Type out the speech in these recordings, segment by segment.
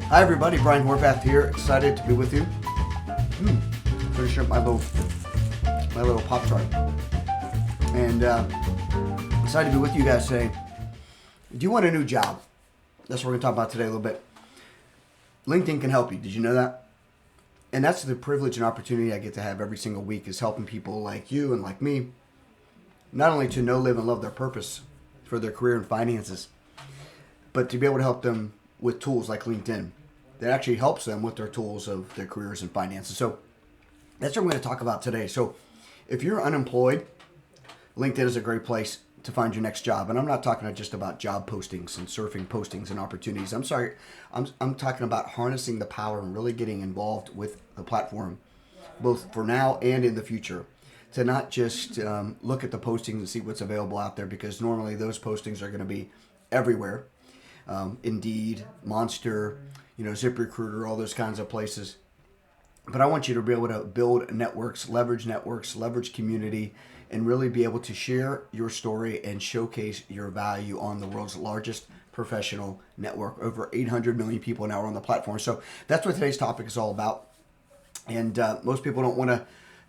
Hi everybody, Brian Horvath here. Excited to be with you. Finishing up my little pop chart, and excited to be with you guys today. Do you want a new job? That's what we're going to talk about today a little bit. LinkedIn can help you. Did you know that? And that's the privilege and opportunity I get to have every single week, is helping people like you and like me, not only to know, live, and love their purpose for their career and finances, but to be able to help them with tools like LinkedIn that actually helps them with their tools of their careers and finances. So that's what I'm going to talk about today. So if you're unemployed, LinkedIn is a great place to find your next job. And I'm not talking just about job postings and surfing postings and opportunities. I'm talking about harnessing the power and really getting involved with the platform, both for now and in the future, to not just look at the postings and see what's available out there, because normally those postings are going to be everywhere. Indeed, Monster, ZipRecruiter, all those kinds of places. But I want you to be able to build networks, leverage community, and really be able to share your story and showcase your value on the world's largest professional network. Over 800 million people now are on the platform. So that's what today's topic is all about. And most people don't want to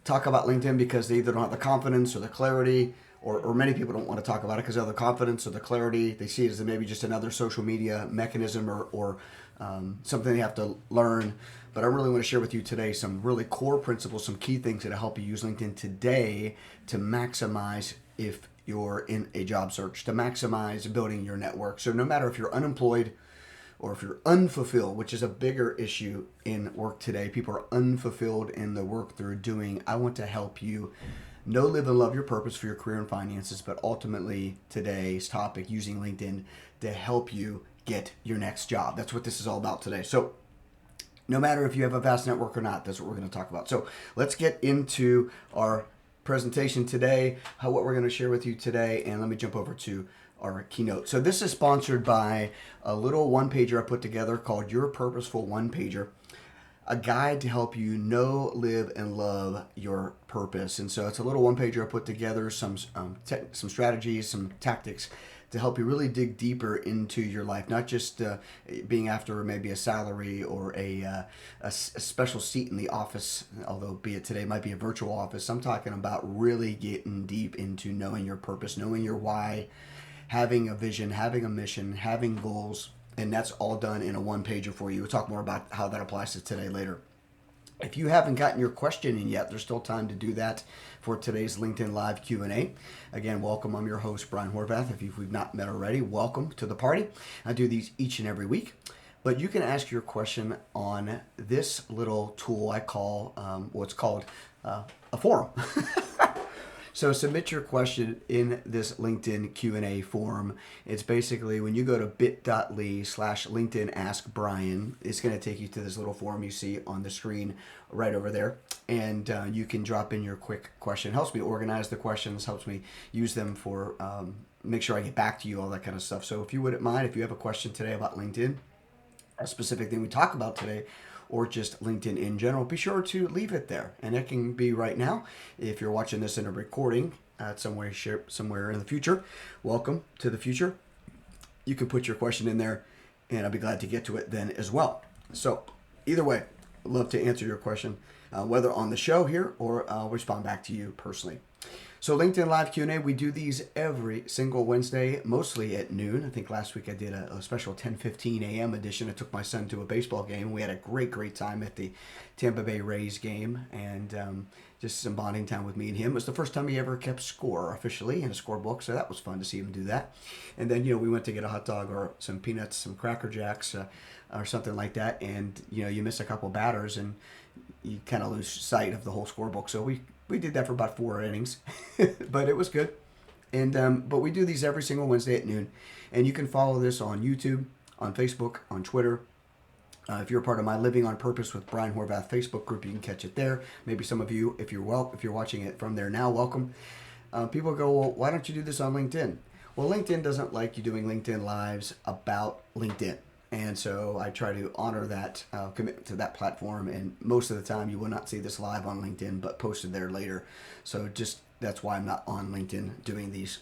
talk about LinkedIn because they either don't have the confidence or the clarity, or many people don't want to talk about it because they have the confidence or the clarity. They see it as maybe just another social media mechanism or something they have to learn. But I really want to share with you today some really core principles, some key things that help you use LinkedIn today to maximize if you're in a job search, to maximize building your network. So no matter if you're unemployed or if you're unfulfilled, which is a bigger issue in work today, people are unfulfilled in the work they're doing. I want to help you know, live, and love your purpose for your career and finances, but ultimately today's topic, using LinkedIn to help you get your next job. That's what this is all about today. So no matter if you have a vast network or not, that's what we're going to talk about. So let's get into our presentation today, what we're going to share with you today, and let me jump over to our keynote. So this is sponsored by a little one-pager I put together called Your Purposeful One-Pager, a guide to help you know, live, and love your purpose. And so it's a little one-pager I put together, some strategies, some tactics to help you really dig deeper into your life, not just being after maybe a salary or a special seat in the office, although be it today might be a virtual office. I'm talking about really getting deep into knowing your purpose, knowing your why, having a vision, having a mission, having goals, and that's all done in a one-pager for you. We'll talk more about how that applies to today later. If you haven't gotten your question in yet, there's still time to do that for today's LinkedIn Live Q&A. Again, welcome. I'm your host, Brian Horvath. If we've not met already, welcome to the party. I do these each and every week. But you can ask your question on this little tool I call what's called a forum. So submit your question in this LinkedIn Q&A form. It's basically when you go to bit.ly/LinkedIn Ask Brian, it's going to take you to this little form you see on the screen right over there. And you can drop in your quick question. It helps me organize the questions, helps me use them for, make sure I get back to you, all that kind of stuff. So if you wouldn't mind, if you have a question today about LinkedIn, a specific thing we talk about today, or just LinkedIn in general, be sure to leave it there. And it can be right now. If you're watching this in a recording somewhere in the future, welcome to the future. You can put your question in there, and I'll be glad to get to it then as well. So either way, I'd love to answer your question, whether on the show here or I'll respond back to you personally. So LinkedIn Live Q&A, we do these every single Wednesday, mostly at noon. I think last week I did a special 10:15 a.m. edition. I took my son to a baseball game. We had a great time at the Tampa Bay Rays game, and just some bonding time with me and him. It was the first time he ever kept score officially in a scorebook, so that was fun to see him do that. And then, we went to get a hot dog or some peanuts, some Cracker Jacks, or something like that, and, you miss a couple batters, and you kind of lose sight of the whole scorebook. So we did that for about 4 innings, but it was good. And but we do these every single Wednesday at noon, and you can follow this on YouTube, on Facebook, on Twitter. If you're a part of my Living on Purpose with Brian Horvath Facebook group, you can catch it there. Maybe some of you, if you're watching it from there now, welcome. People go, well, why don't you do this on LinkedIn? Well, LinkedIn doesn't like you doing LinkedIn Lives about LinkedIn. And so I try to honor that commitment to that platform. And most of the time, you will not see this live on LinkedIn, but posted there later. So that's why I'm not on LinkedIn doing these.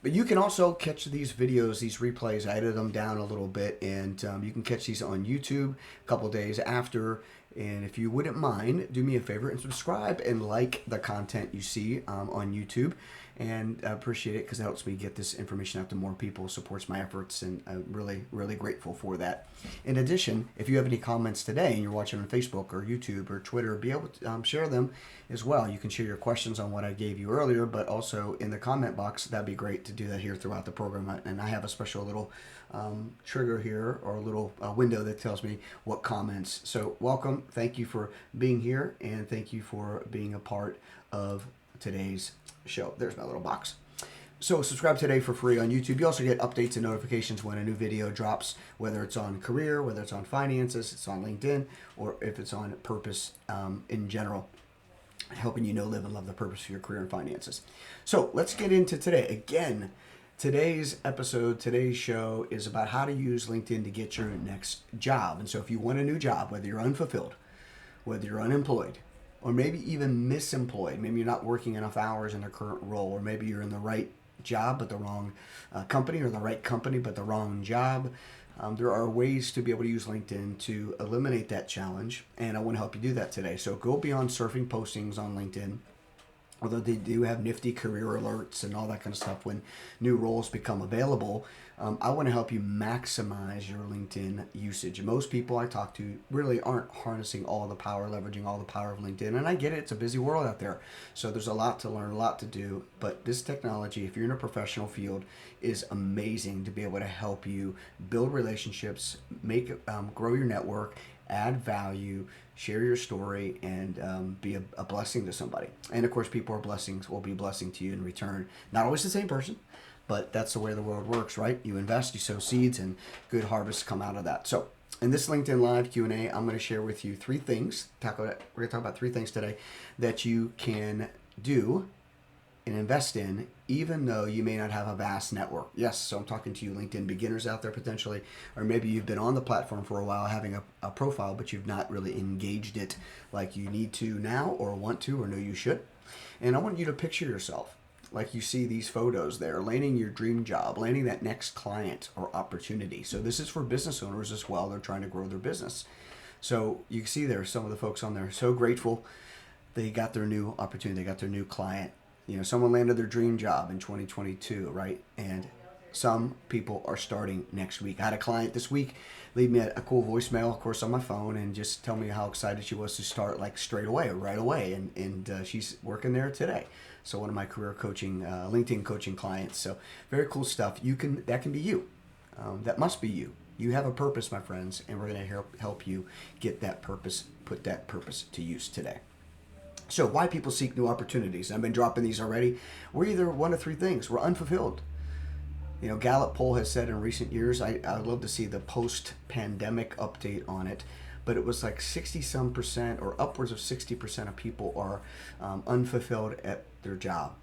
But you can also catch these videos, these replays. I edited them down a little bit, and you can catch these on YouTube a couple days after. And if you wouldn't mind, do me a favor and subscribe and like the content you see on YouTube. And I appreciate it because it helps me get this information out to more people, supports my efforts, and I'm really, really grateful for that. In addition, if you have any comments today and you're watching on Facebook or YouTube or Twitter, be able to share them as well. You can share your questions on what I gave you earlier, but also in the comment box. That'd be great to do that here throughout the program. And I have a special little trigger here, or a little window that tells me what comments. So welcome. Thank you for being here, and thank you for being a part of today's show. There's my little box. So subscribe today for free on YouTube. You also get updates and notifications when a new video drops, whether it's on career, whether it's on finances, it's on LinkedIn, or if it's on purpose in general, helping you know, live, and love the purpose of your career and finances. So let's get into today. Again, today's episode, today's show is about how to use LinkedIn to get your next job. And so if you want a new job, whether you're unfulfilled, whether you're unemployed, or maybe even misemployed, maybe you're not working enough hours in a current role, or maybe you're in the right job but the wrong company, or the right company but the wrong job. There are ways to be able to use LinkedIn to eliminate that challenge, and I want to help you do that today. So go beyond surfing postings on LinkedIn, although they do have nifty career alerts and all that kind of stuff when new roles become available. I want to help you maximize your LinkedIn usage. Most people I talk to really aren't harnessing all the power, leveraging all the power of LinkedIn. And I get it, it's a busy world out there. So there's a lot to learn, a lot to do. But this technology, if you're in a professional field, is amazing to be able to help you build relationships, grow your network, add value, share your story, and be a blessing to somebody. And of course, people are blessings, will be a blessing to you in return. Not always the same person, but that's the way the world works, right? You invest, you sow seeds, and good harvests come out of that. So in this LinkedIn Live Q&A, I'm going to share with you three things. We're going to talk about three things today that you can do and invest in, even though you may not have a vast network. Yes, so I'm talking to you LinkedIn beginners out there potentially, or maybe you've been on the platform for a while having a profile, but you've not really engaged it like you need to now, or want to, or know you should. And I want you to picture yourself like you see these photos there, landing your dream job, landing that next client or opportunity. So this is for business owners as well. They're trying to grow their business. So you can see there some of the folks on there, so grateful they got their new opportunity, they got their new client. You know, someone landed their dream job in 2022, right? And some people are starting next week. I had a client this week leave me a cool voicemail, of course, on my phone, and just tell me how excited she was to start like straight away, right away. And she's working there today. So one of my career coaching, LinkedIn coaching clients. So very cool stuff. That can be you. That must be you. You have a purpose, my friends, and we're going to help you get that purpose, put that purpose to use today. So why people seek new opportunities? I've been dropping these already. We're either one of three things. We're unfulfilled. You know, Gallup poll has said in recent years, I'd love to see the post-pandemic update on it, but it was like 60-some% or upwards of 60% of people are unfulfilled at their job.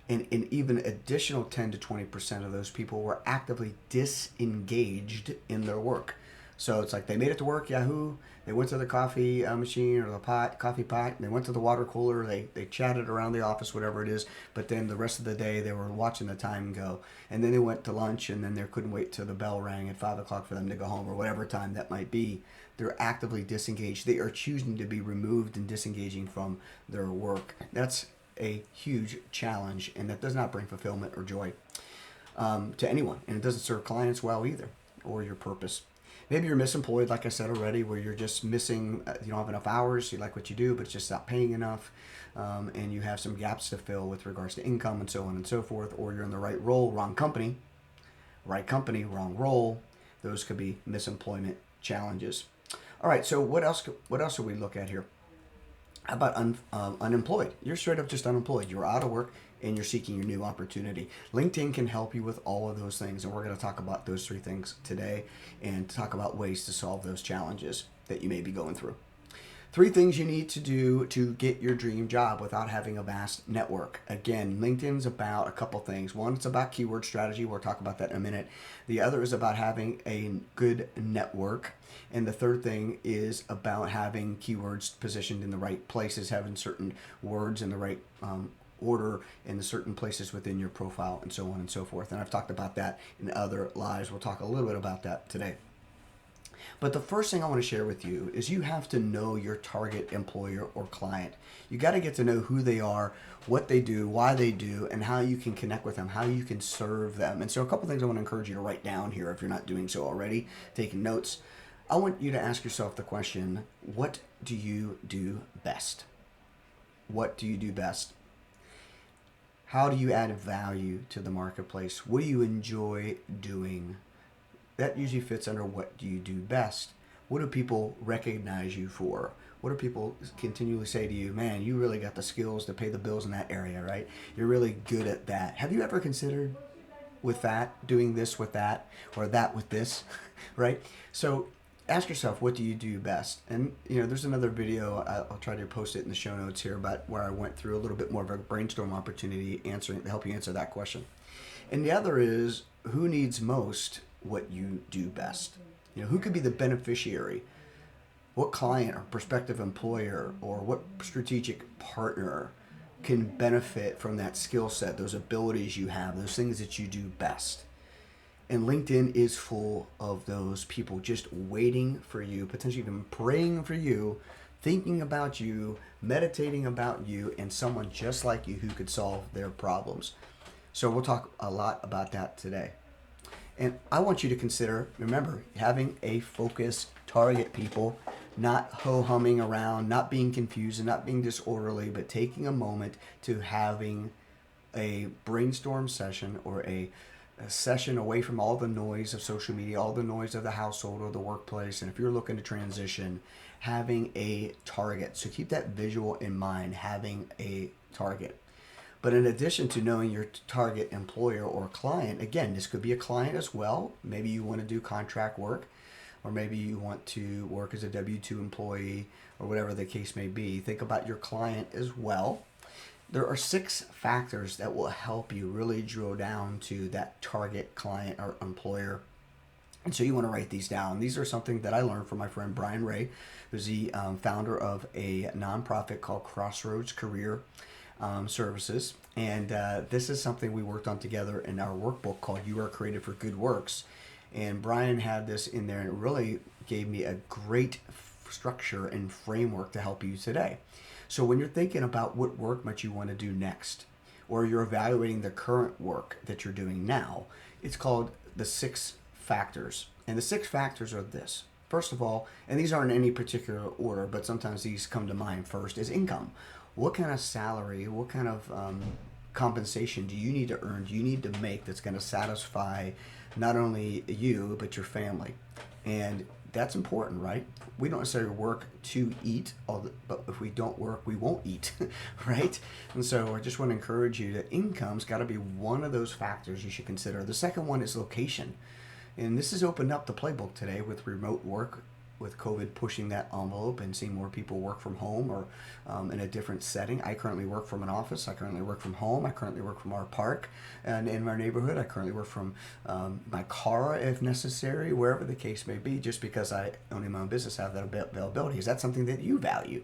And even additional 10 to 20% of those people were actively disengaged in their work. So it's like they made it to work, yahoo, they went to the coffee machine or the coffee pot, they went to the water cooler, they chatted around the office, whatever it is, but then the rest of the day they were watching the time go. And then they went to lunch, and then they couldn't wait till the bell rang at 5 o'clock for them to go home, or whatever time that might be. They're actively disengaged. They are choosing to be removed and disengaging from their work. That's a huge challenge, and that does not bring fulfillment or joy to anyone, and it doesn't serve clients well either, or your purpose. Maybe you're misemployed, like I said already, where you're just missing, you don't have enough hours, you like what you do, but it's just not paying enough, and you have some gaps to fill with regards to income and so on and so forth, or you're in the right role, wrong company, wrong role. Those could be misemployment challenges. All right, so what else do we look at here? How about unemployed? You're straight up just unemployed. You're out of work and you're seeking your new opportunity. LinkedIn can help you with all of those things, and we're going to talk about those three things today and talk about ways to solve those challenges that you may be going through. Three things you need to do to get your dream job without having a vast network. Again, LinkedIn's about a couple things. One, it's about keyword strategy. We'll talk about that in a minute. The other is about having a good network. And the third thing is about having keywords positioned in the right places, having certain words in the right order in the certain places within your profile and so on and so forth. And I've talked about that in other lives. We'll talk a little bit about that today. But the first thing I want to share with you is you have to know your target employer or client. You got to get to know who they are, what they do, why they do, and how you can connect with them, how you can serve them. And so a couple things I want to encourage you to write down here if you're not doing so already, taking notes. I want you to ask yourself the question, what do you do best? What do you do best? How do you add value to the marketplace? What do you enjoy doing? That usually fits under what do you do best. What do people recognize you for? What do people continually say to you, man, you really got the skills to pay the bills in that area, right? You're really good at that. Have you ever considered with that, doing this with that, or that with this, right? So ask yourself, what do you do best? And there's another video, I'll try to post it in the show notes here, about where I went through a little bit more of a brainstorm opportunity to help you answer that question. And the other is, who needs most what you do best? Who could be the beneficiary? What client or prospective employer or what strategic partner can benefit from that skill set, those abilities you have, those things that you do best? And LinkedIn is full of those people just waiting for you, potentially even praying for you, thinking about you, meditating about you, and someone just like you who could solve their problems. So we'll talk a lot about that today. And I want you to consider, remember, having a focused target, people, not ho-humming around, not being confused and not being disorderly, but taking a moment to having a brainstorm session or a session away from all the noise of social media, all the noise of the household or the workplace. And if you're looking to transition, having a target. So keep that visual in mind, having a target. But in addition to knowing your target employer or client, again, this could be a client as well. Maybe you want to do contract work, or maybe you want to work as a W-2 employee, or whatever the case may be. Think about your client as well. There are 6 factors that will help you really drill down to that target client or employer. And so you want to write these down. These are something that I learned from my friend Brian Ray, who's the founder of a nonprofit called Crossroads Career Services. And this is something we worked on together in our workbook called You Are Created for Good Works. And Brian had this in there, and it really gave me a great structure and framework to help you today. So when you're thinking about what work might you want to do next, or you're evaluating the current work that you're doing now, it's called the 6 factors. And the 6 factors are this. First of all, and these aren't in any particular order, but sometimes these come to mind first, is income. What kind of salary, what kind of compensation do you need to earn, do you need to make that's going to satisfy not only you, but your family? And that's important, right? We don't necessarily work to eat, but if we don't work, we won't eat, right? And so I just want to encourage you that income's got to be one of those factors you should consider. The second one is location. And this has opened up the playbook today with remote work, with COVID pushing that envelope and seeing more people work from home or in a different setting. I currently work from an office. I currently work from home. I currently work from our park and in our neighborhood. I currently work from my car if necessary, wherever the case may be, just because I own my own business, have that availability. Is that something that you value?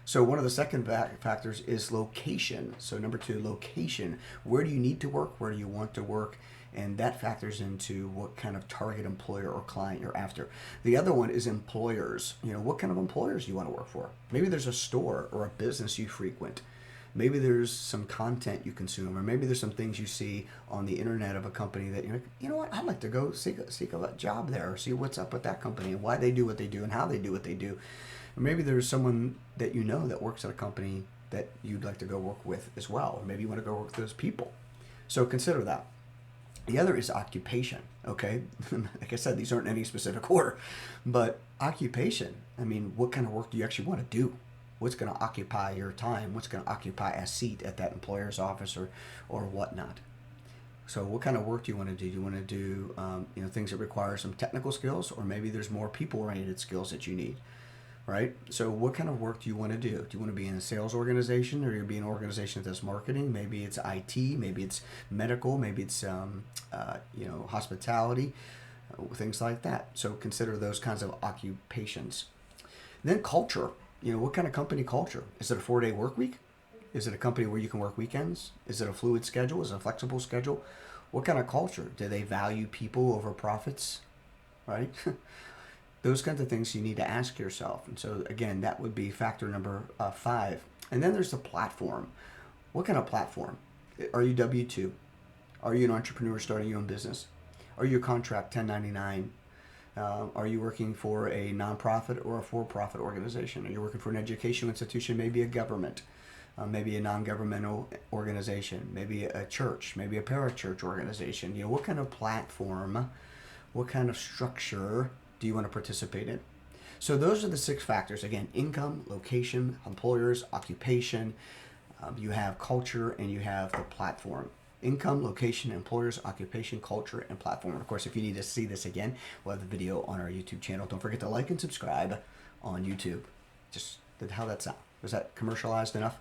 So one of the second factors is location. So number 2, location. Where do you need to work? Where do you want to work? And that factors into what kind of target employer or client you're after. The other one is employers. What kind of employers do you want to work for? Maybe there's a store or a business you frequent. Maybe there's some content you consume, or maybe there's some things you see on the internet of a company that you're like, you know what, I'd like to go seek a job there, or see what's up with that company and why they do what they do and how they do what they do. Or maybe there's someone that you know that works at a company that you'd like to go work with as well. Or maybe you want to go work with those people. So consider that. The other is occupation, okay? Like I said, these aren't in any specific order, but occupation, I mean, what kind of work do you actually want to do? What's going to occupy your time? What's going to occupy a seat at that employer's office or whatnot? So what kind of work do you want to do? Do you want to do things that require some technical skills, or maybe there's more people-oriented skills that you need, right? So what kind of work do you want to do? Do you want to be in a sales organization, or you be in an organization that's marketing? Maybe it's IT, maybe it's medical, maybe it's hospitality, things like that. So consider those kinds of occupations. Then culture. What kind of company culture? Is it a 4-day work week? Is it a company where you can work weekends? Is it a fluid schedule? Is it a flexible schedule? What kind of culture? Do they value people over profits? Right? Those kinds of things you need to ask yourself. And so, again, that would be factor number 5. And then there's the platform. What kind of platform? Are you W-2? Are you an entrepreneur starting your own business? Are you a contract 1099? Are you working for a nonprofit or a for-profit organization? Are you working for an educational institution, maybe a government, maybe a non-governmental organization, maybe a church, maybe a parachurch organization? You know, what kind of platform, what kind of structure do you want to participate in? So those are the 6 factors. Again, income, location, employers, occupation, you have culture, and you have the platform. Income, location, employers, occupation, culture, and platform. And of course, if you need to see this again, we'll have the video on our YouTube channel. Don't forget to like and subscribe on YouTube. Just how that sound? Was that commercialized enough?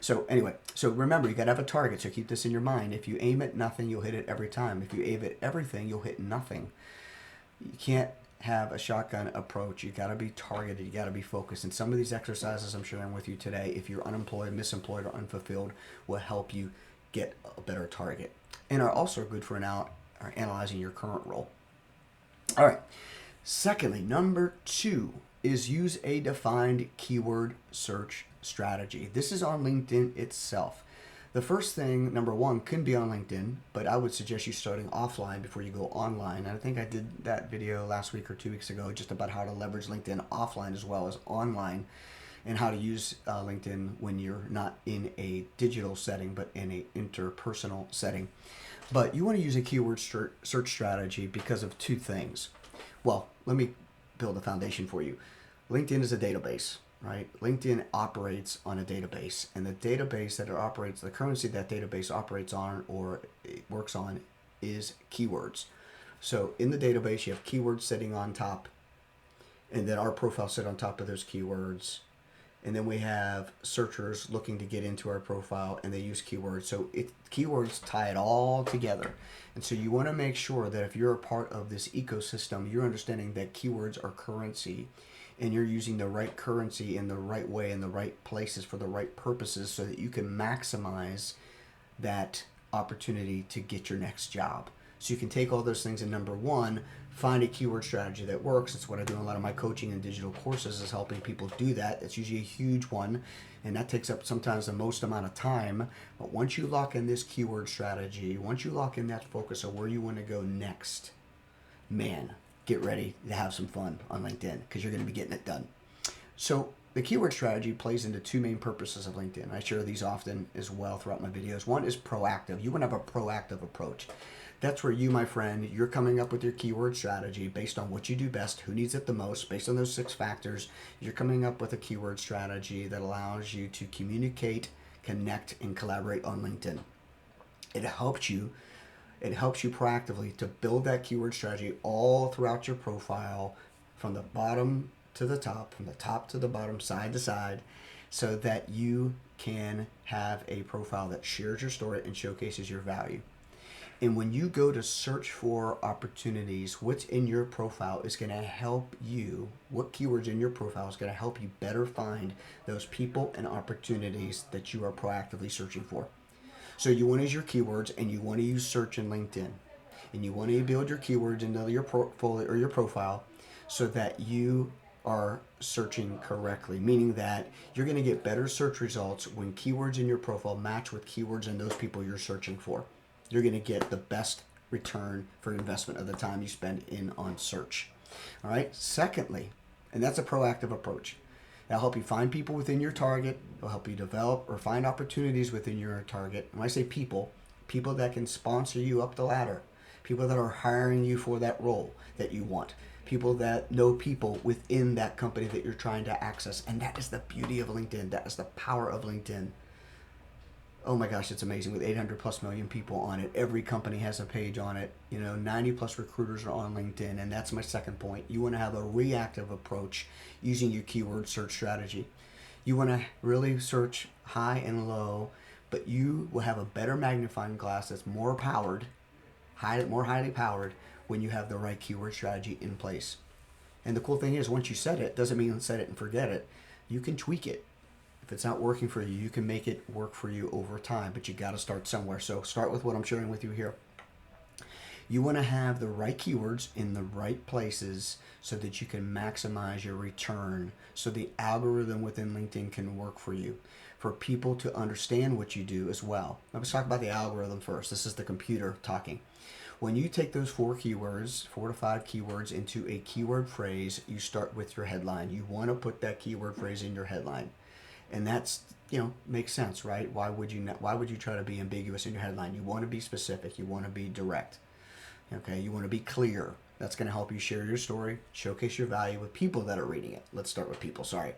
So anyway, so remember, you got to have a target. So keep this in your mind. If you aim at nothing, you'll hit it every time. If you aim at everything, you'll hit nothing. You can't have a shotgun approach. You got to be targeted. You got to be focused. And some of these exercises I'm sharing with you today, if you're unemployed, misemployed, or unfulfilled, will help you get a better target, and are also good for analyzing your current role. All right. Secondly, number 2 is use a defined keyword search strategy. This is on LinkedIn itself. The first thing, number 1, can be on LinkedIn, but I would suggest you starting offline before you go online. And I think I did that video last week or 2 weeks ago just about how to leverage LinkedIn offline as well as online, and how to use LinkedIn when you're not in a digital setting, but in a interpersonal setting. But you want to use a keyword search strategy because of 2 things. Well, let me build a foundation for you. LinkedIn is a database, right? LinkedIn operates on a database, and the database that it operates, the currency that database operates on or it works on is keywords. So in the database, you have keywords sitting on top, and then our profile sit on top of those keywords. And then we have searchers looking to get into our profile, and they use keywords. So keywords tie it all together. And so you want to make sure that if you're a part of this ecosystem, you're understanding that keywords are currency, and you're using the right currency in the right way in the right places for the right purposes so that you can maximize that opportunity to get your next job. So you can take all those things, and number 1, find a keyword strategy that works. It's what I do in a lot of my coaching and digital courses, is helping people do that. It's usually a huge one, and that takes up sometimes the most amount of time. But once you lock in this keyword strategy, once you lock in that focus of where you want to go next, man, get ready to have some fun on LinkedIn, because you're going to be getting it done. So the keyword strategy plays into 2 main purposes of LinkedIn. I share these often as well throughout my videos. One is proactive. You want to have a proactive approach. That's where you, my friend, you're coming up with your keyword strategy based on what you do best, who needs it the most, based on those 6 factors. You're coming up with a keyword strategy that allows you to communicate, connect, and collaborate on LinkedIn. It helps you proactively to build that keyword strategy all throughout your profile, from the bottom to the top, from the top to the bottom, side to side, so that you can have a profile that shares your story and showcases your value. And when you go to search for opportunities, what's in your profile is going to help you, what keywords in your profile is going to help you better find those people and opportunities that you are proactively searching for. So you want to use your keywords, and you want to use search in LinkedIn. And you want to build your keywords into your portfolio or your profile so that you are searching correctly, meaning that you're going to get better search results when keywords in your profile match with keywords in those people you're searching for. You're going to get the best return for investment of the time you spend in on search. All right. Secondly, and that's a proactive approach. It'll help you find people within your target. It'll help you develop or find opportunities within your target. When I say people that can sponsor you up the ladder, people that are hiring you for that role that you want, people that know people within that company that you're trying to access. And that is the beauty of LinkedIn. That is the power of LinkedIn. Oh my gosh, it's amazing. With 800 plus million people on it, every company has a page on it. 90 plus recruiters are on LinkedIn. And that's my second point. You want to have a reactive approach using your keyword search strategy. You want to really search high and low, but you will have a better magnifying glass that's more powered, more highly powered, when you have the right keyword strategy in place. And the cool thing is, once you set it, doesn't mean set it and forget it. You can tweak it. If If it's not working for you, you can make it work for you over time, but you got to start somewhere. So start with what I'm sharing with you here. You want to have the right keywords in the right places so that you can maximize your return, so the algorithm within LinkedIn can work for you, for people to understand what you do as well. Now, let's talk about the algorithm first. This is the computer talking. When you take those 4 keywords, 4 to 5 keywords into a keyword phrase, you start with your headline. You want to put that keyword phrase in your headline. And that's, makes sense, right? Why would you try to be ambiguous in your headline? You want to be specific. You want to be direct. Okay, you want to be clear. That's going to help you share your story, showcase your value with people that are reading it. Let's start with people, sorry.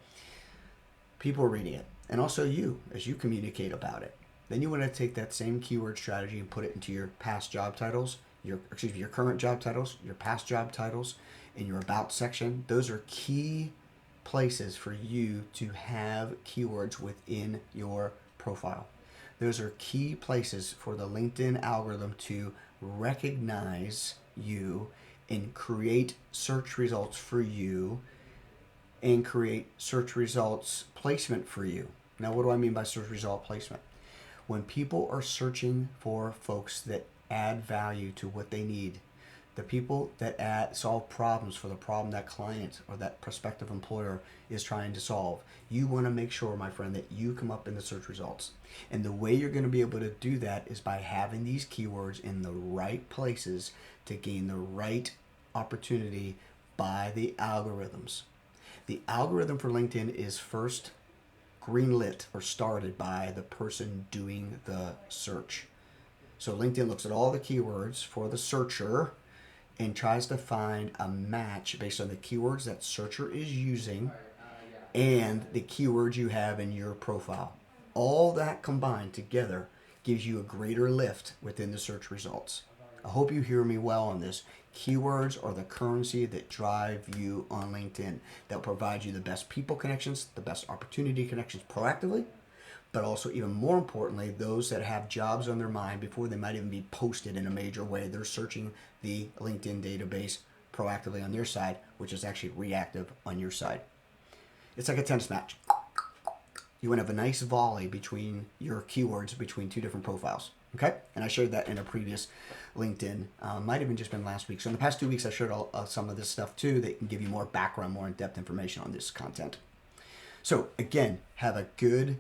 People are reading it. And also you, as you communicate about it. Then you want to take that same keyword strategy and put it into your past job titles, your current job titles, your past job titles, and your about section. Those are key places for you to have keywords within your profile. Those are key places for the LinkedIn algorithm to recognize you and create search results for you and create search results placement for you. Now, what do I mean by search result placement? When people are searching for folks that add value to what they need, the people that solve problems for the problem that client or that prospective employer is trying to solve, you want to make sure, my friend, that you come up in the search results. And the way you're going to be able to do that is by having these keywords in the right places to gain the right opportunity by the algorithms. The algorithm for LinkedIn is first greenlit or started by the person doing the search. So LinkedIn looks at all the keywords for the searcher and tries to find a match based on the keywords that searcher is using and the keywords you have in your profile. All that combined together gives you a greater lift within the search results. I hope you hear me well on this. Keywords are the currency that drive you on LinkedIn, that provide you the best people connections, the best opportunity connections proactively, but also, even more importantly, those that have jobs on their mind before they might even be posted in a major way. They're searching the LinkedIn database proactively on their side, which is actually reactive on your side. It's like a tennis match. You want to have a nice volley between your keywords between 2 different profiles. Okay? And I shared that in a previous LinkedIn. Might have even just been last week. So in the past 2 weeks, I shared some of this stuff too that can give you more background, more in-depth information on this content. So again, have a good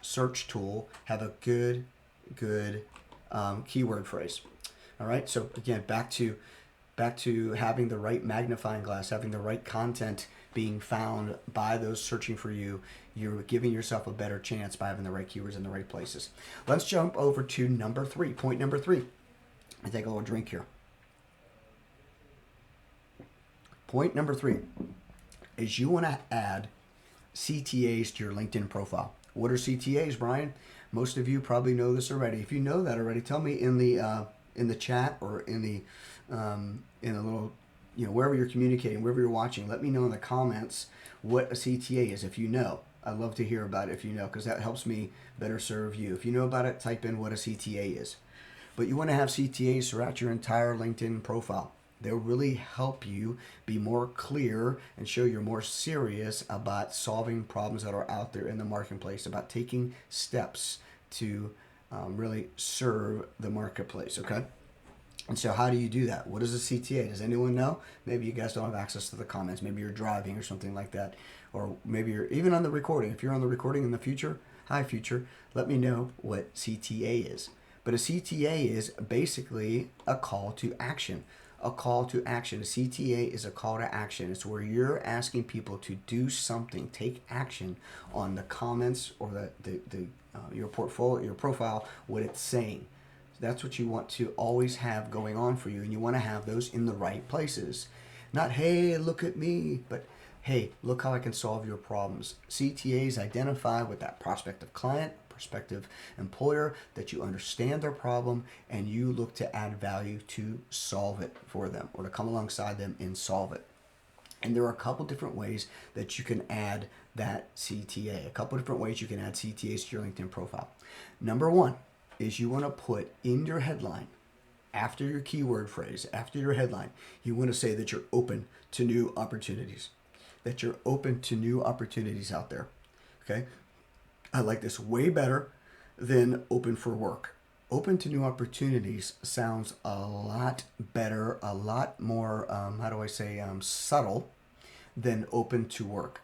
search tool, have a good keyword phrase. All right, so again, back to having the right magnifying glass, having the right content being found by those searching for you. You're giving yourself a better chance by having the right keywords in the right places. Let's jump over to number 3, point number 3. I take a little drink here. Point number 3 is you want to add CTAs to your LinkedIn profile. What are CTAs, Brian? Most of you probably know this already. If you know that already, tell me in the chat or in a little, wherever you're communicating, wherever you're watching. Let me know in the comments what a CTA is if you know. I'd love to hear about it if you know, because that helps me better serve you. If you know about it, type in what a CTA is. But you want to have CTAs throughout your entire LinkedIn profile. They'll really help you be more clear and show you're more serious about solving problems that are out there in the marketplace, about taking steps to really serve the marketplace, okay? And so how do you do that? What is a CTA? Does anyone know? Maybe you guys don't have access to the comments. Maybe you're driving or something like that. Or maybe you're even on the recording. If you're on the recording in the future, hi future, let me know what CTA is. But a CTA is basically a call to action. A call to action. A CTA is a call to action. It's where you're asking people to do something, take action on the comments or your portfolio, your profile, what it's saying. That's what you want to always have going on for you, and you want to have those in the right places. Not, hey, look at me, but hey, look how I can solve your problems. CTAs identify with that prospective client, prospective employer, that you understand their problem and you look to add value to solve it for them or to come alongside them and solve it. And there are a couple different ways that you can add that CTA, a couple different ways you can add CTAs to your LinkedIn profile. Number 1 is you want to put in your headline, after your keyword phrase, after your headline, you want to say that you're open to new opportunities, that you're open to new opportunities out there, okay? I like this way better than open for work. Open to new opportunities sounds a lot better, a lot more, how do I say, subtle than open to work.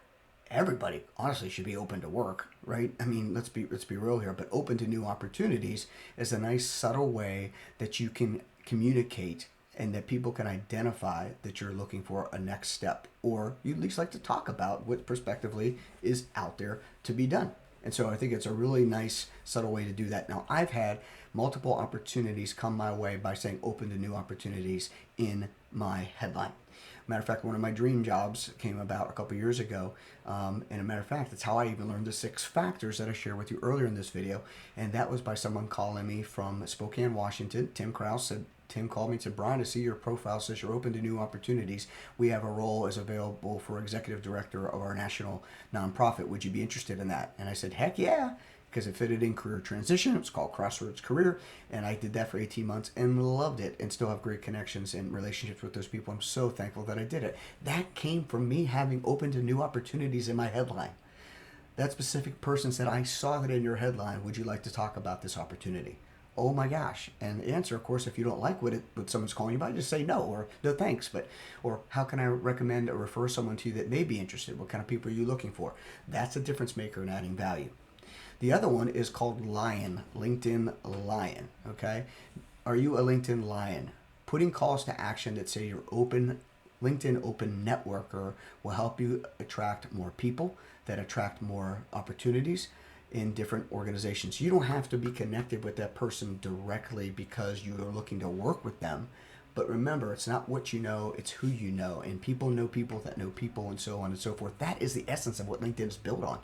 Everybody honestly should be open to work, right? I mean, let's be real here, but open to new opportunities is a nice subtle way that you can communicate and that people can identify that you're looking for a next step, or you at least like to talk about what prospectively is out there to be done. And so I think it's a really nice, subtle way to do that. Now, I've had multiple opportunities come my way by saying open to new opportunities in my headline. Matter of fact, one of my dream jobs came about a couple years ago. And a matter of fact, that's how I even learned the 6 factors that I shared with you earlier in this video. And that was by someone calling me from Spokane, Washington. Tim called me and said, Brian, I see your profile says you're open to new opportunities. We have a role as available for executive director of our national nonprofit. Would you be interested in that? And I said, heck yeah, because it fitted in career transition. It was called Crossroads Career. And I did that for 18 months and loved it and still have great connections and relationships with those people. I'm so thankful that I did it. That came from me having open to new opportunities in my headline. That specific person said, I saw that in your headline. Would you like to talk about this opportunity? Oh my gosh. And the answer, of course, if you don't like what someone's calling you about, just say no, or no thanks. Or how can I recommend or refer someone to you that may be interested? What kind of people are you looking for? That's a difference maker in adding value. The other one is called Lion, LinkedIn Lion, okay? Are you a LinkedIn Lion? Putting calls to action that say you're open, LinkedIn Open Networker will help you attract more people that attract more opportunities in different organizations. You don't have to be connected with that person directly because you are looking to work with them. But remember, it's not what you know, it's who you know. And people know people that know people and so on and so forth. That is the essence of what LinkedIn is built on.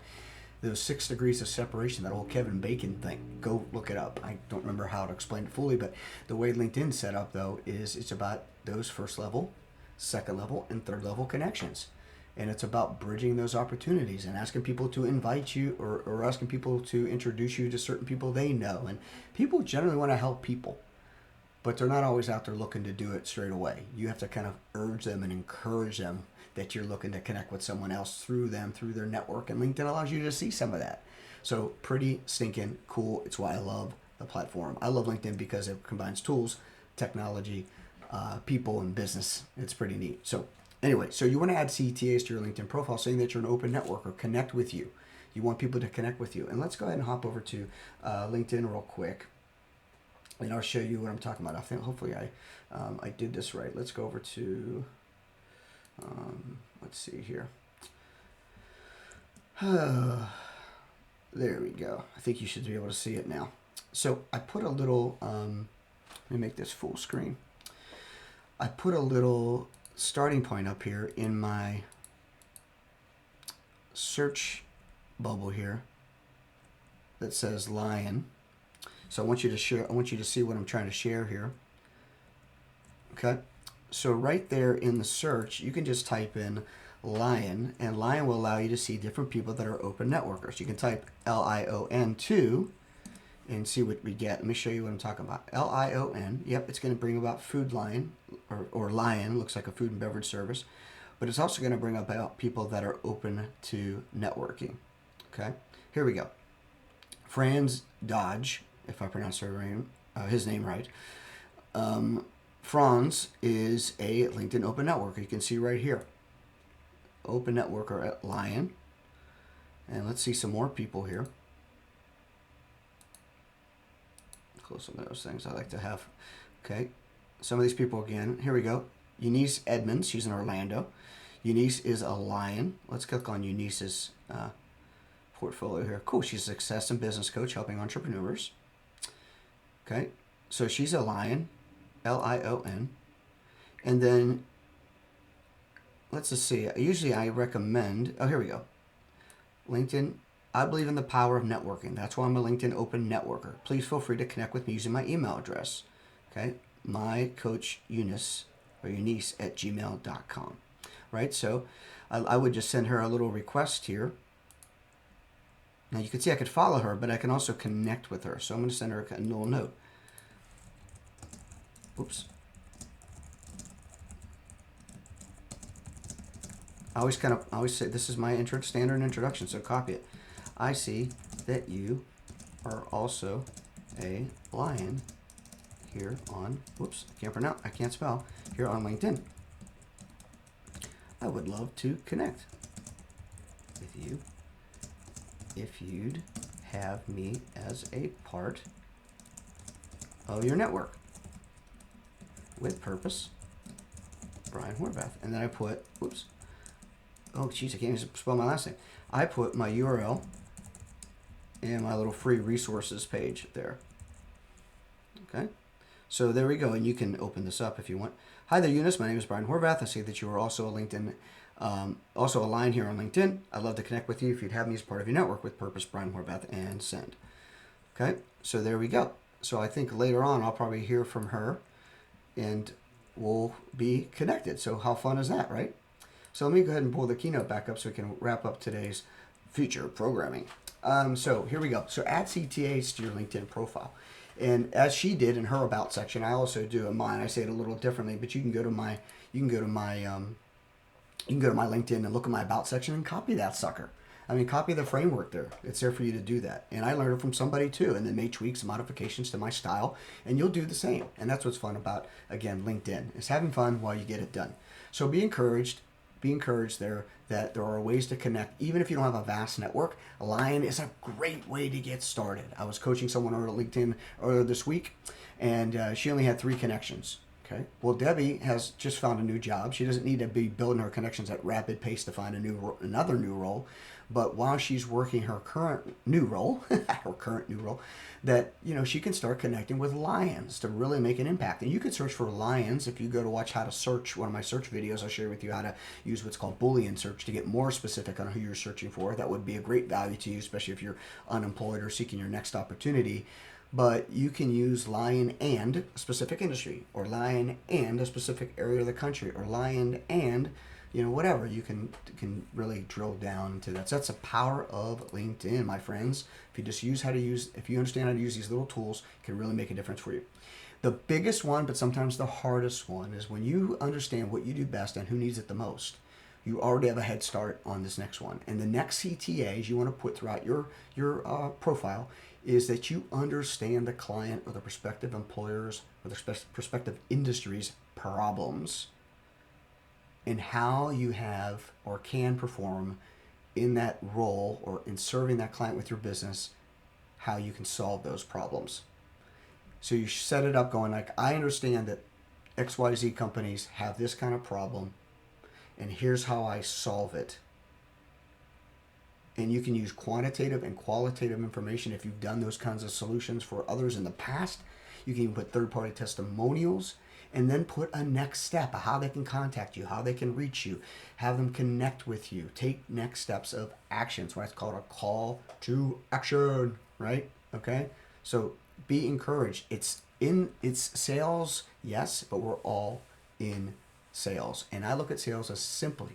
Those 6 degrees of separation, that old Kevin Bacon thing. Go look it up. I don't remember how to explain it fully, but the way LinkedIn's set up, though, is it's about those first level, second level, and third level connections. And it's about bridging those opportunities and asking people to invite you or asking people to introduce you to certain people they know. And people generally want to help people, but they're not always out there looking to do it straight away. You have to kind of urge them and encourage them that you're looking to connect with someone else through them, through their network. And LinkedIn allows you to see some of that. So pretty stinking cool. It's why I love the platform. I love LinkedIn because it combines tools, technology, people, and business. It's pretty neat. So anyway, so you want to add CTAs to your LinkedIn profile saying that you're an open networker, connect with you. You want people to connect with you. And let's go ahead and hop over to LinkedIn real quick. And I'll show you what I'm talking about. I think hopefully I did this right. Let's go over to, let's see here. There we go. I think you should be able to see it now. So I put a little, let me make this full screen. I put a little starting point up here in my search bubble here that says Lion. So I want you to share, I want you to see what I'm trying to share here. Okay. So right there in the search, you can just type in Lion, and Lion will allow you to see different people that are open networkers. You can type LION2 and see what we get. Let me show you what I'm talking about. LION, yep, it's going to bring about Food Lion, or Lion, looks like a food and beverage service, but it's also going to bring about people that are open to networking. Okay, here we go. Franz Dodge, if I pronounce his name right. Franz is a LinkedIn open networker. You can see right here. Open networker at Lion. And let's see some more people here. Close some of those things I like to have. Okay. Some of these people again. Here we go. Eunice Edmonds. She's in Orlando. Eunice is a Lion. Let's click on Eunice's portfolio here. Cool. She's a success and business coach helping entrepreneurs. Okay. So she's a Lion. Lion. And then let's just see. Usually I recommend, oh, here we go. LinkedIn. I believe in the power of networking. That's why I'm a LinkedIn open networker. Please feel free to connect with me using my email address. Okay. My coach Eunice at gmail.com. Right. So I would just send her a little request here. Now you can see I could follow her, but I can also connect with her. So I'm going to send her a little note. Oops. I always say this is my standard introduction, so copy it. I see that you are also a lion here on, whoops, I can't spell, here on LinkedIn. I would love to connect with you if you'd have me as a part of your network. With purpose, Brian Horvath. And then I put, whoops, oh geez, I can't even spell my last name. I put my URL and my little free resources page there. Okay, so there we go, and you can open this up if you want. Hi there, Eunice. My name is Brian Horvath. I see that you are also a LinkedIn, also a line here on LinkedIn. I'd love to connect with you if you'd have me as part of your network. With purpose, Brian Horvath, and send. Okay, so there we go. So I think later on I'll probably hear from her, and we'll be connected. So how fun is that, right? So let me go ahead and pull the keynote back up so we can wrap up today's feature programming. So here we go. So add CTAs to your LinkedIn profile. And as she did in her about section, I also do in mine. I say it a little differently, but you can go to my LinkedIn and look at my about section and copy that sucker. I mean, copy the framework there. It's there for you to do that. And I learned it from somebody too, and then made tweaks and modifications to my style, and you'll do the same. And that's what's fun about, again, LinkedIn, is having fun while you get it done. So be encouraged there that there are ways to connect. Even if you don't have a vast network, a Lion is a great way to get started. I was coaching someone on LinkedIn earlier this week, and she only had 3 connections. Okay. Well, Debbie has just found a new job. She doesn't need to be building her connections at rapid pace to find another new role. But while she's working her current new role, that, you know, she can start connecting with lions to really make an impact. And you can search for lions if you go to watch how to search one of my search videos. I'll share with you how to use what's called Boolean search to get more specific on who you're searching for. That would be a great value to you, especially if you're unemployed or seeking your next opportunity. But you can use lion and a specific industry, or lion and a specific area of the country, or lion and, you know, whatever. You can really drill down into that. So that's the power of LinkedIn, my friends. If you understand how to use these little tools, it can really make a difference for you. The biggest one, but sometimes the hardest one, is when you understand what you do best and who needs it the most. You already have a head start on this next one. And the next CTAs you want to put throughout your profile is that you understand the client or the prospective employers or the prospective industry's problems and how you have or can perform in that role or in serving that client with your business, how you can solve those problems. So you set it up going like, I understand that XYZ companies have this kind of problem, and here's how I solve it. And you can use quantitative and qualitative information if you've done those kinds of solutions for others in the past. You can even put third-party testimonials, and then put a next step of how they can contact you, how they can reach you, have them connect with you, take next steps of actions. What's called a call to action, right? Okay, so be encouraged. It's sales, yes, but we're all in sales, and I look at sales as simply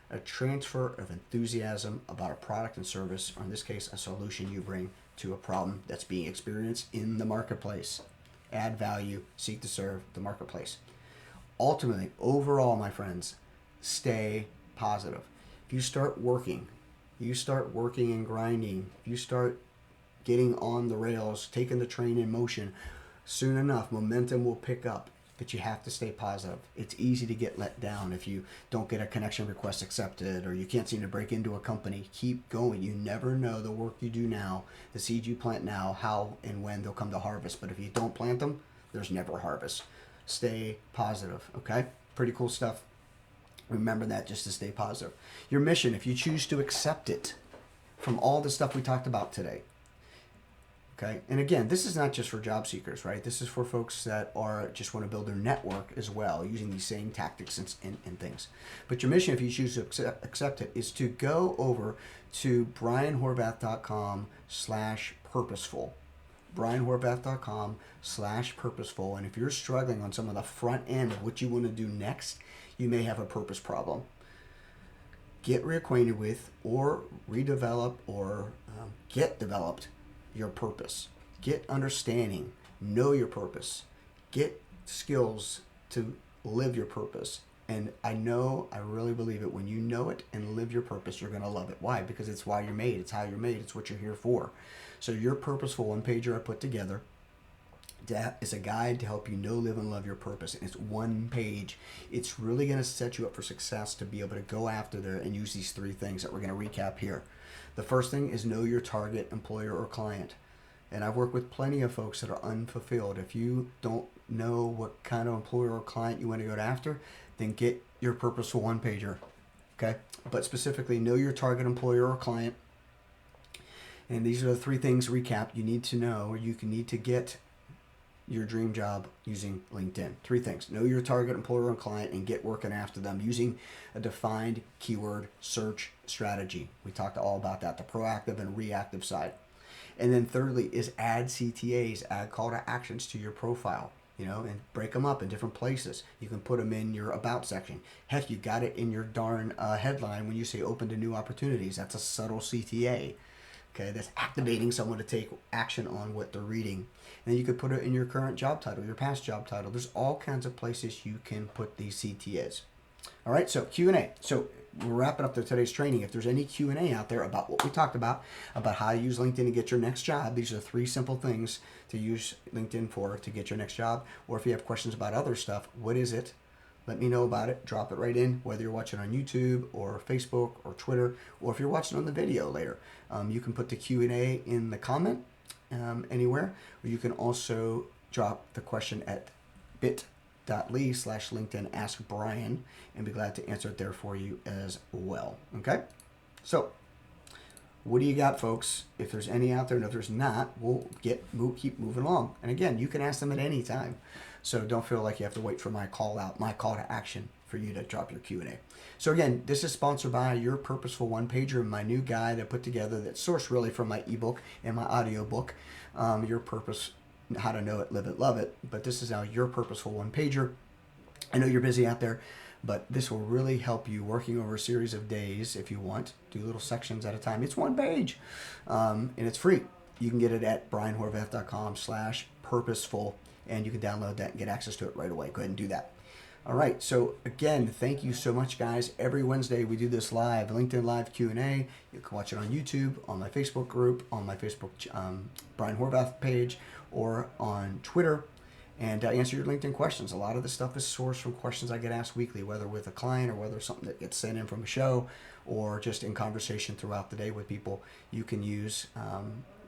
a transfer of enthusiasm about a product and service, or in this case, a solution you bring to a problem that's being experienced in the marketplace. Add value, seek to serve the marketplace. Ultimately, overall, my friends, stay positive. If you start working and grinding, if you start getting on the rails, taking the train in motion, soon enough, momentum will pick up. But you have to stay positive. It's easy to get let down if you don't get a connection request accepted, or you can't seem to break into a company. Keep going. You never know the work you do now, the seeds you plant now, how and when they'll come to harvest. But if you don't plant them, there's never harvest. Stay positive, okay? Pretty cool stuff. Remember that, just to stay positive. Your mission, if you choose to accept it from all the stuff we talked about today. Okay, and again, this is not just for job seekers, right? This is for folks that are just want to build their network as well, using these same tactics and things. But your mission, if you choose to accept it, is to go over to brianhorvath.com/purposeful. brianhorvath.com/purposeful. And if you're struggling on some of the front end of what you want to do next, you may have a purpose problem. Get reacquainted with, or redevelop, or get developed your purpose. Get understanding, know your purpose, get skills to live your purpose, And I really believe it. When you know it and live your purpose, you're going to love it. Why? Because it's why you're made. It's how you're made. It's what you're here for. So your purposeful one-pager I put together is a guide to help you know, live, and love your purpose. And it's one page. It's really going to set you up for success to be able to go after there and use these 3 things that we're going to recap here. The first thing is know your target employer or client. And I've worked with plenty of folks that are unfulfilled. If you don't know what kind of employer or client you want to go after, then get your purposeful one-pager, okay? But specifically, know your target employer or client. And these are the 3 things, recap, you need to know, or you need to get your dream job using LinkedIn. 3 things. Know your target employer and client and get working after them using a defined keyword search strategy. We talked all about that, the proactive and reactive side. And then thirdly is add CTAs, add call to actions to your profile, and break them up in different places. You can put them in your about section. Heck, you got it in your darn headline when you say open to new opportunities. That's a subtle CTA. Okay, that's activating someone to take action on what they're reading. And then you could put it in your current job title, your past job title. There's all kinds of places you can put these CTAs. All right, so Q&A. So we're wrapping up today's training. If there's any Q&A out there about what we talked about how to use LinkedIn to get your next job, these are 3 simple things to use LinkedIn for to get your next job. Or if you have questions about other stuff, what is it? Let me know about it. Drop it right in, whether you're watching on YouTube or Facebook or Twitter, or if you're watching on the video later. You can put the Q&A in the comment anywhere, or you can also drop the question at bit.ly/LinkedIn Ask Brian, and be glad to answer it there for you as well. Okay? So, what do you got, folks? If there's any out there, and if there's not, we'll keep moving along. And again, you can ask them at any time. So don't feel like you have to wait for my call to action for you to drop your Q&A. So again, this is sponsored by Your Purposeful One-Pager, my new guide I put together that's sourced really from my ebook and my audio book, Your Purpose, How to Know It, Live It, Love It. But this is now Your Purposeful One-Pager. I know you're busy out there, but this will really help you working over a series of days if you want. Do little sections at a time. It's 1 page, and it's free. You can get it at brianhorvath.com/purposeful, and you can download that and get access to it right away. Go ahead and do that. All right, so again, thank you so much, guys. Every Wednesday we do this live, LinkedIn Live Q&A. You can watch it on YouTube, on my Facebook group, on my Facebook Brian Horvath page, or on Twitter, and answer your LinkedIn questions. A lot of the stuff is sourced from questions I get asked weekly, whether with a client or whether something that gets sent in from a show or just in conversation throughout the day with people. You can use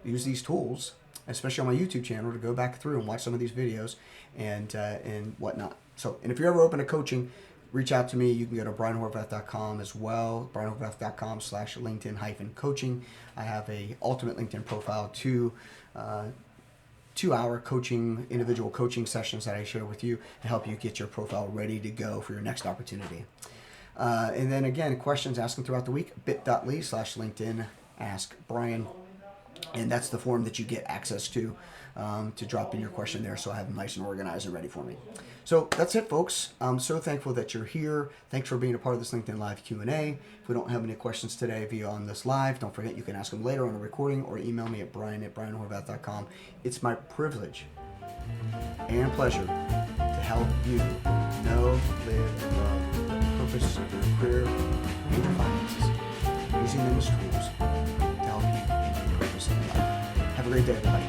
these tools, especially on my YouTube channel, to go back through and watch some of these videos and whatnot. So, and if you're ever open to coaching, reach out to me. You can go to brianhorvath.com as well, brianhorvath.com/LinkedIn-coaching. I have a ultimate LinkedIn profile, 2-hour coaching, individual coaching sessions that I share with you to help you get your profile ready to go for your next opportunity. And then again, questions, ask them throughout the week, bit.ly/LinkedIn Ask Brian. And that's the form that you get access to drop in your question there, so I have them nice and organized and ready for me. So that's it, folks. I'm so thankful that you're here. Thanks for being a part of this LinkedIn Live Q&A. If we don't have any questions today via on this live, don't forget you can ask them later on a recording or email me at brian@brianhorvath.com. It's my privilege and pleasure to help you know, live, and love your purpose, your career, and your finances, using them as tools to help you in your purpose in life. Have a great day, everybody.